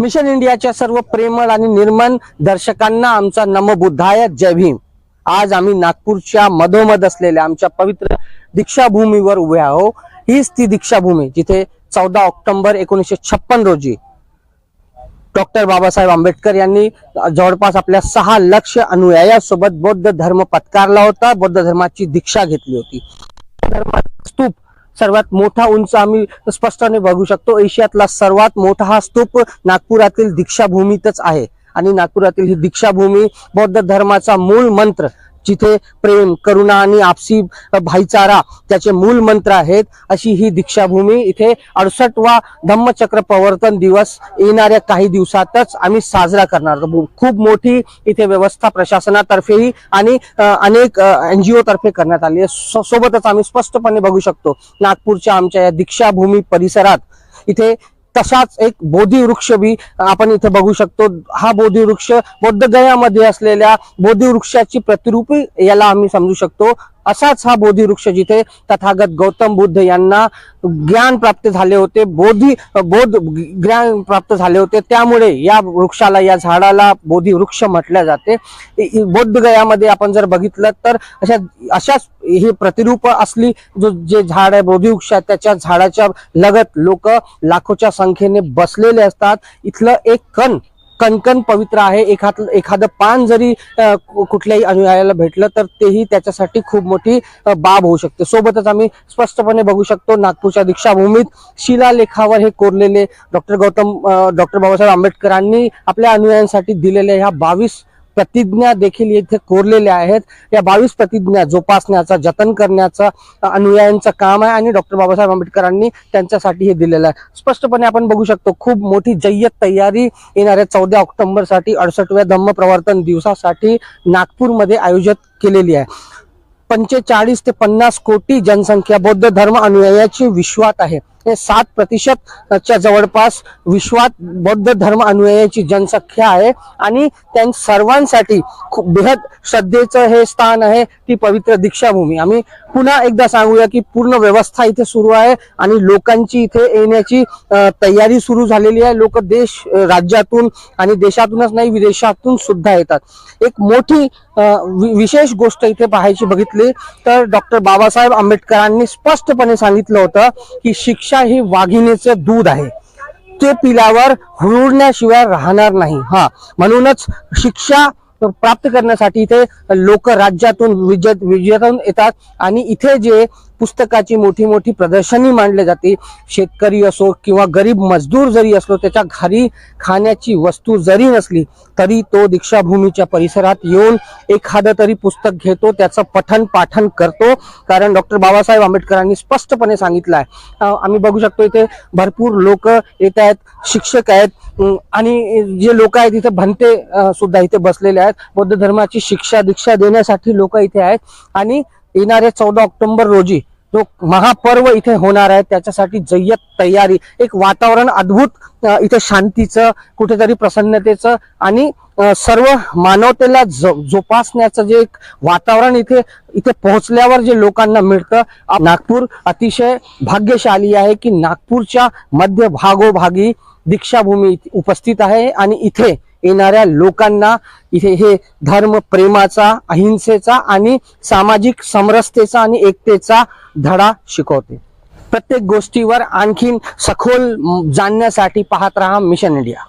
Mission इंडियाच्या सर्व प्रेमळ आणि निर्मळ दर्शकांना आमचा नमो बुद्धाय, जय भीम। आज आम्ही नागपूरच्या मधोमध असलेल्या आमच्या पवित्र दीक्षाभूमीवर उभे आहोत। हीच ती दीक्षाभूमी जिथे 14 ऑक्टोबर 1956 रोजी डॉक्टर बाबासाहेब आंबेडकर यांनी जवळपास आपल्या 6 लाख अनुयायांसोबत बौद्ध धर्म पत्कारला होता, बौद्ध धर्माची दीक्षा घेतली होती। धर्माचा स्तूप सर्वात मोठा उंच आम्ही स्पष्टपणे बघू शकतो। एशियातला सर्वात मोठा हा स्तूप नागपुरातील दीक्षाभूमीतच आहे आणि नागपुरातील ही दीक्षाभूमी बौद्ध धर्माचा मूळ मंत्र, जिथे प्रेम, करुणा आणि आपसी भाईचारा त्याचे मूळ मंत्र आहेत, अशी ही दीक्षाभूमी। इथे 68वा धम्मचक्र प्रवर्तन दिवस येणाऱ्या काही दिवसातच आम्ही साजरा करणार आहोत। खूप मोठी इथे व्यवस्था प्रशासनातर्फेही आणि अनेक NGO तर्फे करण्यात आली आहे। सोबतच आम्ही स्पष्टपणे बघू शकतो नागपूरच्या आमच्या या दीक्षाभूमी परिसरात इथे तसाच एक बोधी वृक्ष भी आपण इथे बघू शकतो। हा बोधी वृक्ष बौद्ध गयामध्ये असलेल्या बोधी वृक्षाची प्रतिरूपी याला आम्ही समजू शकतो। असाच हा बोधी वृक्ष जिथे तथागत गौतम बुद्ध यांना ज्ञान प्राप्त झाले होते, बोध ज्ञान प्राप्त झाले होते, त्यामुळे या वृक्षाला, या झाडाला बोधी वृक्ष म्हटले जाते। बौद्ध गयामध्ये आपण जर बघितलं तर अशाच ही प्रतिरूप असली जे झाड आहे बोधी वृक्ष, त्याच्या झाडाच्या लगत लोक लाखोच्या संख्येने बसलेले असतात। इथलं एक कणकण पवित्र आहे। एखादं पान जरी कुठल्याही अनुयायाला भेटलं तर तेही त्याच्यासाठी खूप मोठी बाब होऊ शकते। सोबतच आम्ही स्पष्टपणे बघू शकतो नागपूरच्या दीक्षाभूमीत शिलालेखावर हे कोरलेले डॉक्टर बाबासाहेब आंबेडकरांनी आपल्या अनुयायांसाठी दिलेल्या ह्या 22 प्रतिज्ञा देखील इथे कोरलेल्या आहेत। या 22 प्रतिज्ञा जोपासण्याचा, जतन करण्याचा अनुयायांचं काम आहे आणि डॉक्टर बाबासाहेब आंबेडकरांनी त्यांच्यासाठी हे दिलेलं आहे। स्पष्टपणे आपण बघू शकतो खूप मोठी जय्यत तयारी येणाऱ्या 14 ऑक्टोबरसाठी 68व्या धम्म प्रवर्तन दिवसासाठी नागपूरमध्ये आयोजित केलेली आहे। 45 ते 50 कोटी जनसंख्या बौद्ध धर्म अनुयायाची विश्वात आहे। 7% च्या जवळपास विश्वात बौद्ध धर्म अनुयायाची जनसंख्या आहे आणि त्या सर्वांसाठी खूप बेहद श्रद्धेचं हे स्थान आहे, ती पवित्र दीक्षाभूमी। आम्ही पुन्हा एकदा सांगूया की पूर्ण व्यवस्था इथे सुरू आहे आणि लोकांची इथे येण्याची तयारी सुरू झालेली आहे। लोक देश राज्यातून आणि देशातूनच नाही विदेशातून सुद्धा येतात। एक मोठी विशेष गोष्ट इथे पाहायची बघितली तर डॉक्टर बाबासाहेब आंबेडकरांनी स्पष्टपणे सांगितलं होतं की शिक्षा ही वाघिणीचं दूध आहे, ते पिल्यावर हुरण्याशिवाय राहणार नाही। म्हणूनच शिक्षा प्राप्त करण्यासाठी इथे लोक राज्यातून विजेतून येतात आणि इथे जे पुस्तकाची मोठी मोठी प्रदर्शनी मांडली जाते, शेतकरी असो किंवा गरीब मजदूर जरी असलो, त्याच्या घरी खाण्याची वस्तू जरी नसली तरी तो दीक्षाभूमीच्या परिसरात येऊन एखादं तरी पुस्तक घेतो, त्याचं पठण पाठन करतो, कारण डॉक्टर बाबासाहेब आंबेडकरांनी स्पष्टपणे सांगितलं आहे। आम्ही बघू शकतो इथे भरपूर लोक येत आहेत, शिक्षक आहेत आणि जे लोक आहेत इथे भंते सुद्धा इथे बसलेले आहेत। बौद्ध धर्माची दीक्षा देण्यासाठी लोक इथे आहेत आणि येणाऱ्या 14 ऑक्टोबर रोजी जो महापर्व इथे होणार आहे त्याच्यासाठी जय्यत तयारी, एक वातावरण अद्भुत इथे शांतीचं, कुठेतरी प्रसन्नतेचं आणि सर्व मानवतेला जोपासण्याचं जे एक वातावरण इथे पोहोचल्यावर जे लोकांना मिळतं। नागपूर अतिशय भाग्यशाली आहे की नागपूरच्या मध्य भागोभागी दीक्षाभूमी उपस्थित आहे आणि इथे येणाऱ्या लोकांना इथे हे धर्म प्रेमाचा, अहिंसेचा आणि सामाजिक समरसतेचा आणि एकतेचा धडा शिकवते। प्रत्येक गोष्टीवर आणखीन सखोल जाणण्यासाठी पाहत रहा मिशन इंडिया।